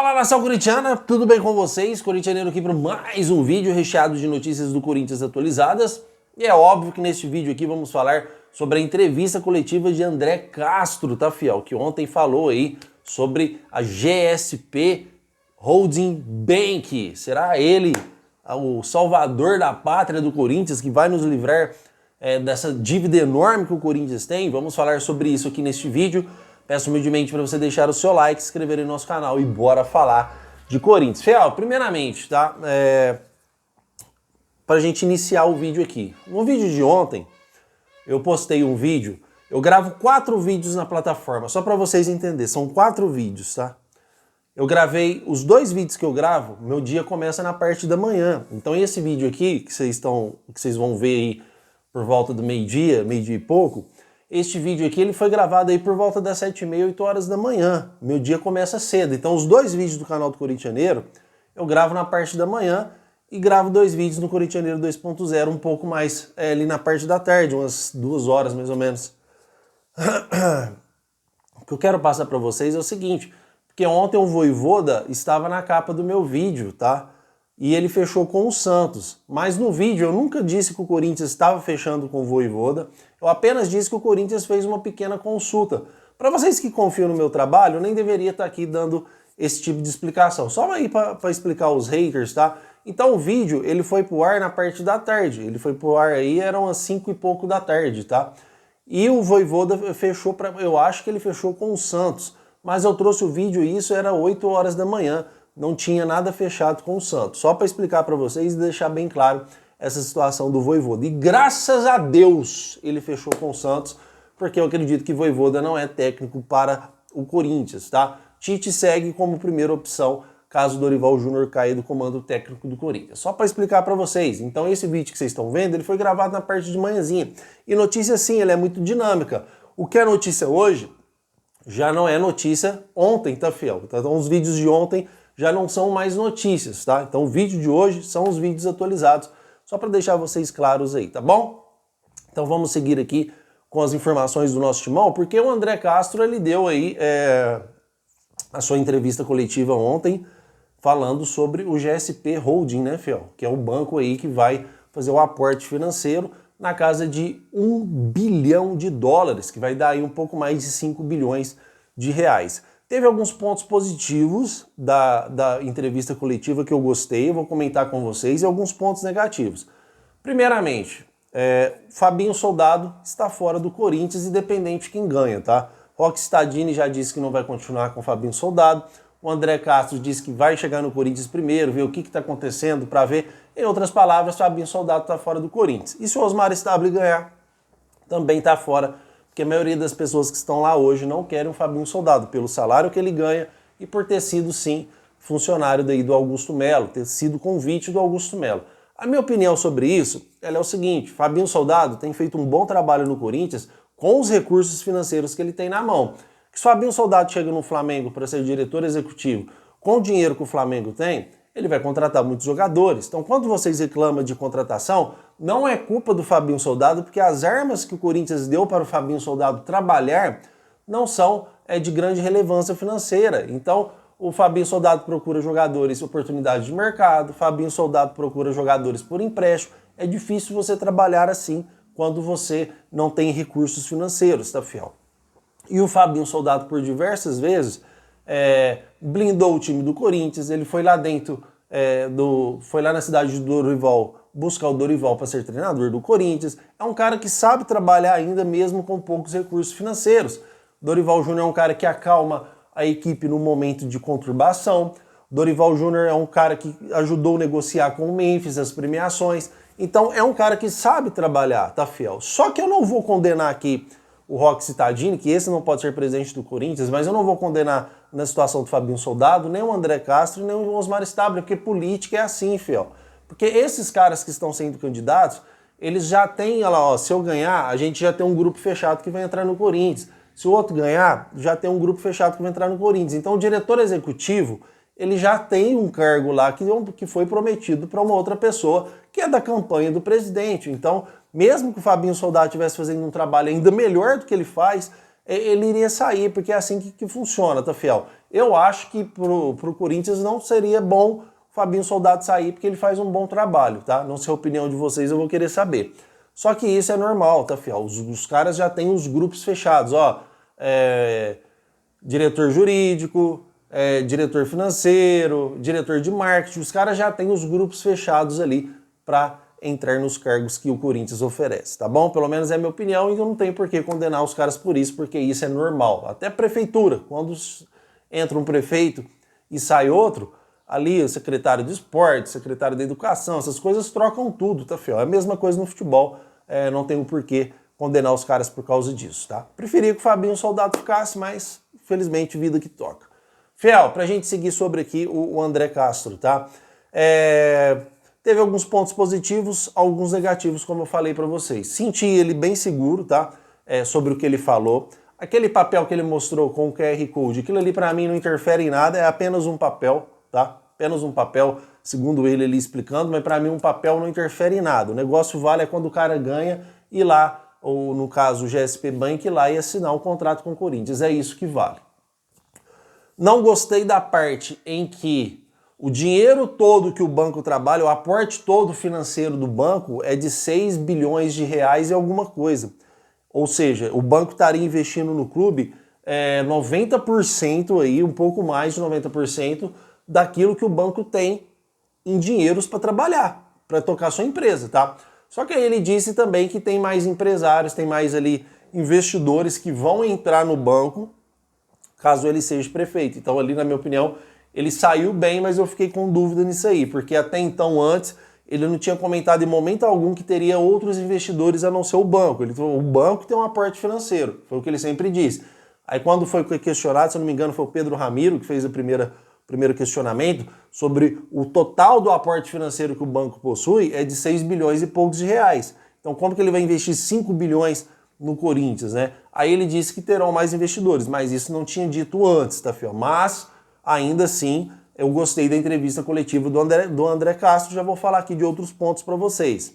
Fala, nação corintiana, tudo bem com vocês? Corintianeiro aqui para mais um vídeo recheado de notícias do Corinthians atualizadas. E é óbvio que neste vídeo aqui vamos falar sobre a entrevista coletiva de André Castro, tá, fiel? Que ontem falou aí sobre a GSP Holding Bank. Será ele o salvador da pátria do Corinthians que vai nos livrar dessa dívida enorme que o Corinthians tem? Vamos falar sobre isso aqui neste vídeo. Peço humildemente para você deixar o seu like, se inscrever no nosso canal e bora falar de Corinthians. Fiel, primeiramente, tá? Para a gente iniciar o vídeo aqui. No vídeo de ontem, eu postei um vídeo, eu gravo 4 vídeos na plataforma, só para vocês entenderem, são 4 vídeos, tá? Eu gravei, os 2 vídeos que eu gravo, meu dia começa na parte da manhã. Então esse vídeo aqui, que vocês vão ver aí por volta do meio-dia e pouco, este vídeo aqui ele foi gravado aí por volta das 7h30, 8 horas da manhã. Meu dia começa cedo. Então os 2 vídeos do canal do Corintianeiro eu gravo na parte da manhã e gravo 2 vídeos no Corintianeiro 2.0 um pouco mais ali na parte da tarde, umas 2 horas mais ou menos. O que eu quero passar para vocês é o seguinte, porque ontem o Vojvoda estava na capa do meu vídeo, tá? E ele fechou com o Santos. Mas no vídeo eu nunca disse que o Corinthians estava fechando com o Vojvoda. Eu apenas disse que o Corinthians fez uma pequena consulta. Para vocês que confiam no meu trabalho, eu nem deveria estar aqui dando esse tipo de explicação. Só aí para explicar os haters, tá? Então o vídeo ele foi pro ar na parte da tarde. Ele foi pro ar aí, eram as 5 e pouco da tarde, tá? E o Vojvoda fechou, eu acho que ele fechou com o Santos. Mas eu trouxe o vídeo e isso era 8 horas da manhã. Não tinha nada fechado com o Santos. Só para explicar para vocês e deixar bem claro essa situação do Vojvoda. E graças a Deus ele fechou com o Santos, porque eu acredito que Vojvoda não é técnico para o Corinthians, tá? Tite segue como primeira opção caso o Dorival Júnior caia do comando técnico do Corinthians. Só para explicar para vocês. Então esse vídeo que vocês estão vendo, ele foi gravado na parte de manhãzinha. E notícia sim, ela é muito dinâmica. O que é notícia hoje já não é notícia ontem, tá, fiel? Então os vídeos de ontem já não são mais notícias, tá? Então o vídeo de hoje são os vídeos atualizados, só para deixar vocês claros aí, tá bom? Então vamos seguir aqui com as informações do nosso timão, porque o André Castro, ele deu aí a sua entrevista coletiva ontem, falando sobre o GSP Holding, né, fiel? Que é o banco aí que vai fazer o aporte financeiro na casa de $1 bilhão, que vai dar aí um pouco mais de 5 bilhões de reais. Teve alguns pontos positivos da entrevista coletiva que eu gostei, eu vou comentar com vocês, e alguns pontos negativos. Primeiramente, Fabinho Soldado está fora do Corinthians, independente de quem ganha, tá? Roque Stadini já disse que não vai continuar com o Fabinho Soldado, o André Castro disse que vai chegar no Corinthians primeiro, ver o que está acontecendo para ver. Em outras palavras, Fabinho Soldado está fora do Corinthians. E se o Osmar Stabile ganhar, também está fora, porque a maioria das pessoas que estão lá hoje não querem o Fabinho Soldado, pelo salário que ele ganha e por ter sido, sim, funcionário daí do Augusto Melo, ter sido convite do Augusto Melo. A minha opinião sobre isso ela é o seguinte, Fabinho Soldado tem feito um bom trabalho no Corinthians com os recursos financeiros que ele tem na mão. Se o Fabinho Soldado chega no Flamengo para ser diretor executivo com o dinheiro que o Flamengo tem, ele vai contratar muitos jogadores. Então, quando vocês reclamam de contratação, não é culpa do Fabinho Soldado, porque as armas que o Corinthians deu para o Fabinho Soldado trabalhar não são de grande relevância financeira. Então, o Fabinho Soldado procura jogadores, oportunidades de mercado, o Fabinho Soldado procura jogadores por empréstimo. É difícil você trabalhar assim quando você não tem recursos financeiros, tá, fiel? E o Fabinho Soldado, por diversas vezes, blindou o time do Corinthians, ele foi lá dentro, foi lá na cidade do Dorival buscar o Dorival para ser treinador do Corinthians. É um cara que sabe trabalhar ainda mesmo com poucos recursos financeiros. Dorival Júnior é um cara que acalma a equipe no momento de conturbação. Dorival Júnior é um cara que ajudou a negociar com o Memphis as premiações. Então é um cara que sabe trabalhar, tá, fiel? Só que eu não vou condenar aqui o Roque Stadini, que esse não pode ser presidente do Corinthians, mas eu não vou condenar na situação do Fabinho Soldado, nem o André Castro, nem o Osmar Stabile, porque política é assim, fiel. Porque esses caras que estão sendo candidatos, eles já têm, olha lá, ó, se eu ganhar, a gente já tem um grupo fechado que vai entrar no Corinthians. Se o outro ganhar, já tem um grupo fechado que vai entrar no Corinthians. Então o diretor executivo, ele já tem um cargo lá que foi prometido para uma outra pessoa, que é da campanha do presidente. Então, mesmo que o Fabinho Soldado estivesse fazendo um trabalho ainda melhor do que ele faz, ele iria sair, porque é assim que funciona, tá, fiel? Eu acho que pro Corinthians não seria bom o Fabinho Soldado sair, porque ele faz um bom trabalho, tá? Não sei a opinião de vocês, eu vou querer saber. Só que isso é normal, tá, fiel? Os caras já têm os grupos fechados, ó. Diretor jurídico, diretor financeiro, diretor de marketing, os caras já têm os grupos fechados ali para entrar nos cargos que o Corinthians oferece, tá bom? Pelo menos é a minha opinião e eu não tenho por que condenar os caras por isso, porque isso é normal. Até prefeitura, quando entra um prefeito e sai outro, ali o secretário de esporte, secretário de educação, essas coisas trocam tudo, tá, fiel? É a mesma coisa no futebol, não tem o porquê condenar os caras por causa disso, tá? Preferia que o Fabinho Soldado ficasse, mas felizmente vida que toca. Fiel, pra gente seguir sobre aqui o André Castro, tá? Teve alguns pontos positivos, alguns negativos, como eu falei para vocês. Senti ele bem seguro, tá? Sobre o que ele falou. Aquele papel que ele mostrou com o QR Code, aquilo ali para mim não interfere em nada, é apenas um papel, tá? Apenas um papel, segundo ele explicando, mas para mim um papel não interfere em nada. O negócio vale é quando o cara ganha e lá, ou no caso o GSP Bank, ir lá e assinar um contrato com o Corinthians. É isso que vale. Não gostei da parte em que o dinheiro todo que o banco trabalha, o aporte todo financeiro do banco é de 6 bilhões de reais e alguma coisa. Ou seja, o banco estaria investindo no clube 90% aí, um pouco mais de 90% daquilo que o banco tem em dinheiros para trabalhar, para tocar sua empresa, tá? Só que aí ele disse também que tem mais empresários, tem mais ali investidores que vão entrar no banco caso ele seja prefeito. Então ali, na minha opinião, ele saiu bem, mas eu fiquei com dúvida nisso aí, porque até então, antes, ele não tinha comentado em momento algum que teria outros investidores a não ser o banco. Ele falou, o banco tem um aporte financeiro, foi o que ele sempre disse. Aí quando foi questionado, se eu não me engano, foi o Pedro Ramiro que fez o primeiro questionamento sobre o total do aporte financeiro que o banco possui é de 6 bilhões e poucos de reais. Então como que ele vai investir 5 bilhões no Corinthians, né? Aí ele disse que terão mais investidores, mas isso não tinha dito antes, tá, filho? Mas ainda assim, eu gostei da entrevista coletiva do André Castro, já vou falar aqui de outros pontos para vocês.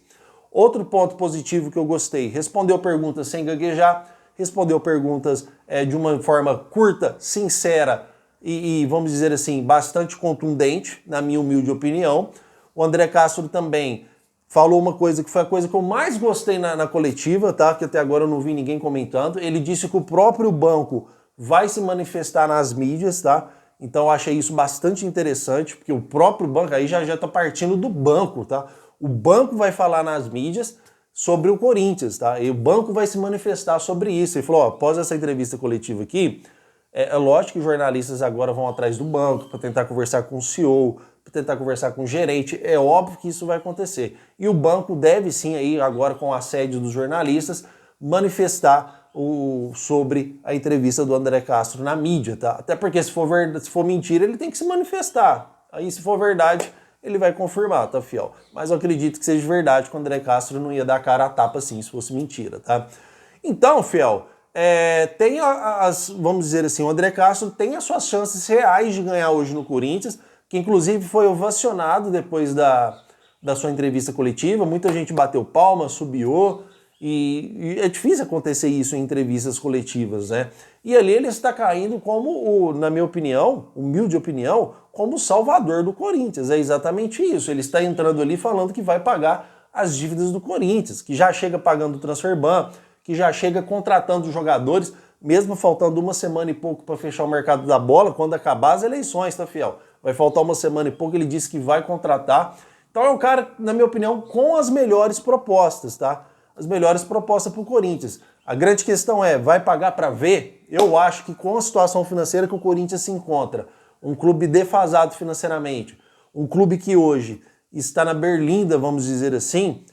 Outro ponto positivo que eu gostei, respondeu perguntas sem gaguejar, respondeu perguntas de uma forma curta, sincera e, vamos dizer assim, bastante contundente, na minha humilde opinião. O André Castro também falou uma coisa que foi a coisa que eu mais gostei na coletiva, tá? Que até agora eu não vi ninguém comentando. Ele disse que o próprio banco vai se manifestar nas mídias, tá? Então eu achei isso bastante interessante, porque o próprio banco, aí já tá partindo do banco, tá? O banco vai falar nas mídias sobre o Corinthians, tá? E o banco vai se manifestar sobre isso. Ele falou, ó, após essa entrevista coletiva aqui, é lógico que os jornalistas agora vão atrás do banco para tentar conversar com o CEO, para tentar conversar com o gerente, é óbvio que isso vai acontecer. E o banco deve sim, aí, agora com a sede dos jornalistas, manifestar sobre a entrevista do André Castro na mídia, tá? Até porque se for mentira, ele tem que se manifestar. Aí se for verdade, ele vai confirmar, tá, fiel? Mas eu acredito que seja verdade que o André Castro não ia dar cara a tapa assim, se fosse mentira, tá? Então, fiel, tem vamos dizer assim, o André Castro tem as suas chances reais de ganhar hoje no Corinthians, que inclusive foi ovacionado depois da sua entrevista coletiva, muita gente bateu palma, subiu, e é difícil acontecer isso em entrevistas coletivas, né? E ali ele está caindo como, na minha opinião, humilde opinião, como o salvador do Corinthians, é exatamente isso, ele está entrando ali falando que vai pagar as dívidas do Corinthians, que já chega pagando o transfer ban, que já chega contratando jogadores, mesmo faltando uma semana e pouco para fechar o mercado da bola, quando acabar as eleições, tá, fiel? Vai faltar uma semana e pouco, ele disse que vai contratar. Então é um cara, na minha opinião, com as melhores propostas, tá? As melhores propostas para o Corinthians. A grande questão é, vai pagar para ver? Eu acho que com a situação financeira que o Corinthians se encontra, um clube defasado financeiramente, um clube que hoje está na berlinda, vamos dizer assim,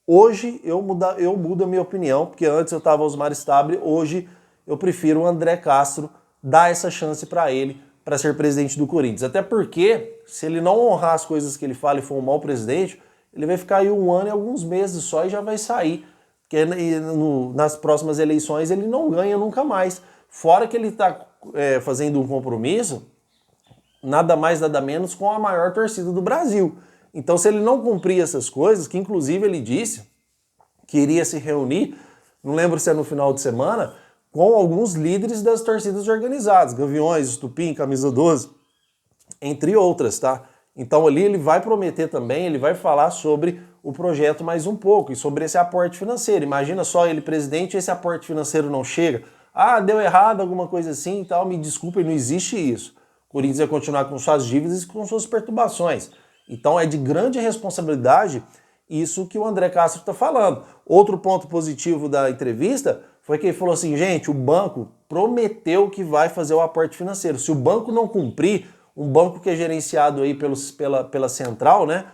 hoje eu mudo a minha opinião, porque antes eu estava Osmar Stable, hoje eu prefiro o André Castro dar essa chance para ele, para ser presidente do Corinthians. Até porque, se ele não honrar as coisas que ele fala e for um mau presidente, ele vai ficar aí 1 ano e alguns meses só e já vai sair. Porque nas próximas eleições ele não ganha nunca mais. Fora que ele está fazendo um compromisso, nada mais, nada menos, com a maior torcida do Brasil. Então, se ele não cumprir essas coisas, que inclusive ele disse que iria se reunir, não lembro se é no final de semana, com alguns líderes das torcidas organizadas, Gaviões, Estupim, Camisa 12, entre outras, tá? Então ali ele vai prometer também, ele vai falar sobre o projeto mais um pouco e sobre esse aporte financeiro. Imagina só ele presidente e esse aporte financeiro não chega. Ah, deu errado, alguma coisa assim e tal, me desculpe, não existe isso. O Corinthians vai continuar com suas dívidas e com suas perturbações. Então é de grande responsabilidade isso que o André Castro está falando. Outro ponto positivo da entrevista foi que ele falou assim, gente, o banco prometeu que vai fazer o aporte financeiro. Se o banco não cumprir, um banco que é gerenciado aí pela central, né?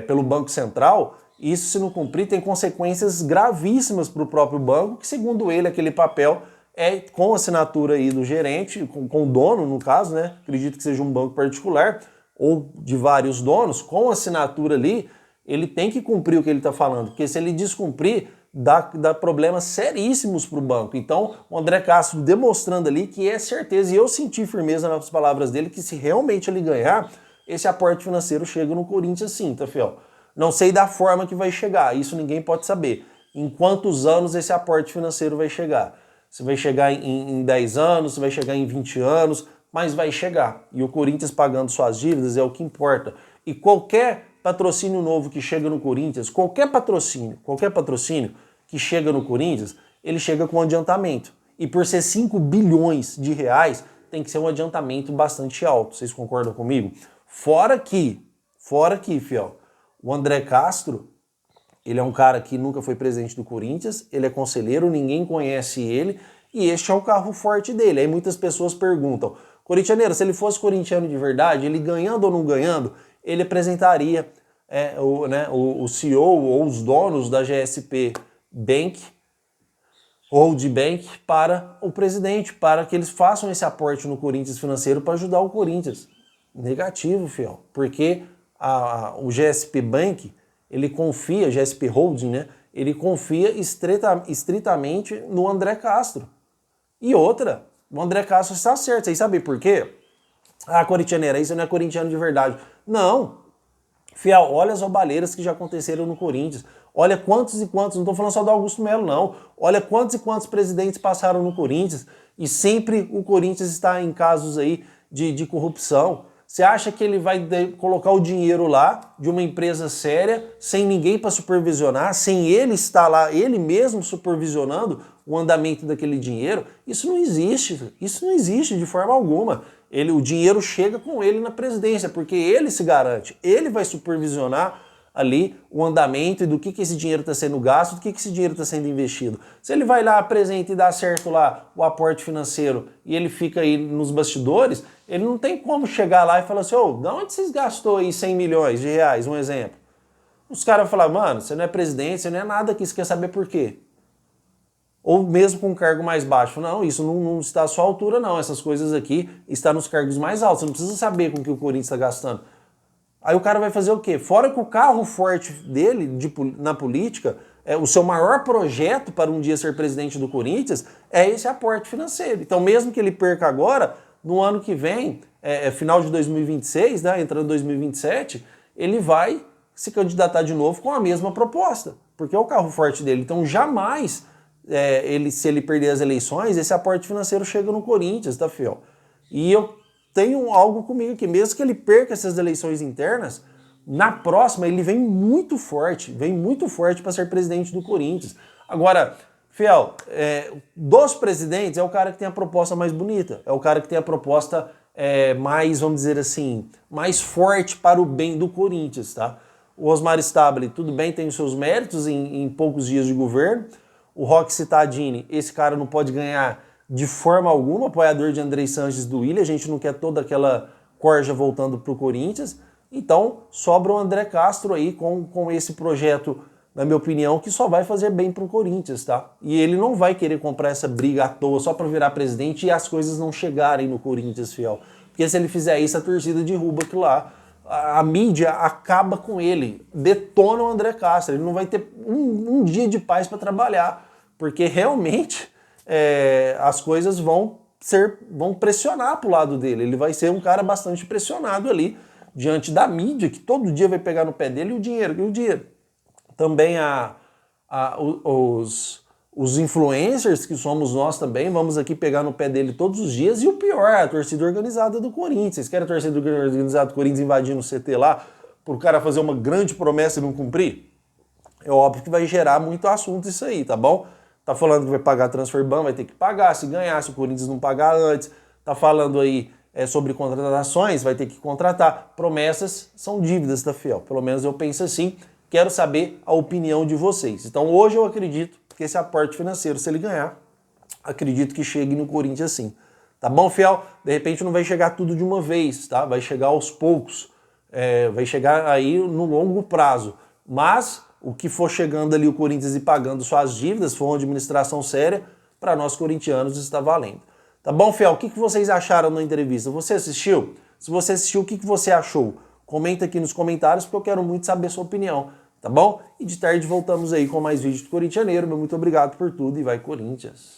Pelo Banco Central, isso se não cumprir tem consequências gravíssimas para o próprio banco, que segundo ele aquele papel é com assinatura aí do gerente, com o dono no caso, né? Acredito que seja um banco particular ou de vários donos, com assinatura ali, ele tem que cumprir o que ele está falando, porque se ele descumprir, dá problemas seríssimos para o banco. Então, o André Castro demonstrando ali que é certeza, e eu senti firmeza nas palavras dele, que se realmente ele ganhar, esse aporte financeiro chega no Corinthians sim, tá, fiel? Não sei da forma que vai chegar, isso ninguém pode saber. Em quantos anos esse aporte financeiro vai chegar? Se vai chegar em 10 anos, se vai chegar em 20 anos, mas vai chegar. E o Corinthians pagando suas dívidas é o que importa. E qualquer patrocínio novo que chega no Corinthians, qualquer patrocínio que chega no Corinthians, ele chega com adiantamento. E por ser 5 bilhões de reais, tem que ser um adiantamento bastante alto. Vocês concordam comigo? Fora que, fiel, o André Castro, ele é um cara que nunca foi presidente do Corinthians, ele é conselheiro, ninguém conhece ele, e este é o carro forte dele. Aí muitas pessoas perguntam, corintianeiro, se ele fosse corintiano de verdade, ele ganhando ou não ganhando, ele apresentaria o CEO ou os donos da GSP Bank, ou de Bank, para o presidente, para que eles façam esse aporte no Corinthians financeiro para ajudar o Corinthians. Negativo, fiel, porque o GSP Bank, ele confia, GSP Holding, né? Ele confia estritamente no André Castro. E outra, o André Castro está certo. Vocês sabem por quê? Ah, corintianeira, isso não é corintiano de verdade. Não. Fiel, olha as roubalheiras que já aconteceram no Corinthians. Olha quantos e quantos, não estou falando só do Augusto Melo, não. Olha quantos e quantos presidentes passaram no Corinthians e sempre o Corinthians está em casos aí de corrupção. Você acha que ele vai colocar o dinheiro lá de uma empresa séria, sem ninguém para supervisionar, sem ele estar lá, ele mesmo supervisionando o andamento daquele dinheiro? Isso não existe. Isso não existe de forma alguma. O dinheiro chega com ele na presidência, porque ele se garante, ele vai supervisionar ali o andamento e do que esse dinheiro está sendo gasto, do que esse dinheiro está sendo investido. Se ele vai lá, apresenta e dá certo lá o aporte financeiro e ele fica aí nos bastidores, ele não tem como chegar lá e falar assim, ô, de onde vocês gastou aí 100 milhões de reais, um exemplo? Os caras vão falar, mano, você não é presidente, você não é nada aqui, você quer saber por quê? Ou mesmo com um cargo mais baixo. Não, isso não está à sua altura, não. Essas coisas aqui estão nos cargos mais altos. Você não precisa saber com que o Corinthians está gastando. Aí o cara vai fazer o quê? Fora que o carro forte dele na política, o seu maior projeto para um dia ser presidente do Corinthians é esse aporte financeiro. Então, mesmo que ele perca agora, no ano que vem, final de 2026, né, entrando em 2027, ele vai se candidatar de novo com a mesma proposta, porque é o carro forte dele. Então, jamais, se ele perder as eleições, esse aporte financeiro chega no Corinthians, tá, fiel? E eu tenho algo comigo aqui, mesmo que ele perca essas eleições internas, na próxima ele vem muito forte para ser presidente do Corinthians. Agora, fiel, dos presidentes é o cara que tem a proposta mais bonita, é o cara que tem a proposta mais, vamos dizer assim, mais forte para o bem do Corinthians, tá? O Osmar Stabile, tudo bem, tem os seus méritos em poucos dias de governo. O Roque Cittadini, esse cara não pode ganhar de forma alguma, apoiador de Andrei Sanches do Willian, a gente não quer toda aquela corja voltando para o Corinthians, então sobra o André Castro aí com esse projeto, na minha opinião, que só vai fazer bem para o Corinthians, tá? E ele não vai querer comprar essa briga à toa só para virar presidente e as coisas não chegarem no Corinthians, fiel. Porque se ele fizer isso, a torcida derruba aquilo lá. A mídia acaba com ele, detona o André Castro, ele não vai ter um dia de paz para trabalhar, porque realmente as coisas vão pressionar pro lado dele. Ele vai ser um cara bastante pressionado ali diante da mídia, que todo dia vai pegar no pé dele, e o dinheiro. Também Os influencers, que somos nós também, vamos aqui pegar no pé dele todos os dias. E o pior, a torcida organizada do Corinthians. Vocês querem a torcida organizada do Corinthians invadindo o CT lá, pro cara fazer uma grande promessa e não cumprir? É óbvio que vai gerar muito assunto isso aí, tá bom? Tá falando que vai pagar transfer ban, vai ter que pagar. Se ganhar, se o Corinthians não pagar antes. Tá falando aí sobre contratações, vai ter que contratar. Promessas são dívidas da Fiel. Pelo menos eu penso assim. Quero saber a opinião de vocês. Então hoje eu acredito que esse aporte financeiro, se ele ganhar, acredito que chegue no Corinthians sim. Tá bom, Fiel? De repente não vai chegar tudo de uma vez, tá? Vai chegar aos poucos. Vai chegar aí no longo prazo. Mas o que for chegando ali o Corinthians e pagando suas dívidas, for uma administração séria, para nós corintianos está valendo. Tá bom, Fiel? O que vocês acharam na entrevista? Você assistiu? Se você assistiu, o que você achou? Comenta aqui nos comentários, porque eu quero muito saber a sua opinião, tá bom? E de tarde voltamos aí com mais vídeos do Corintianeiro. Meu muito obrigado por tudo e vai Corinthians!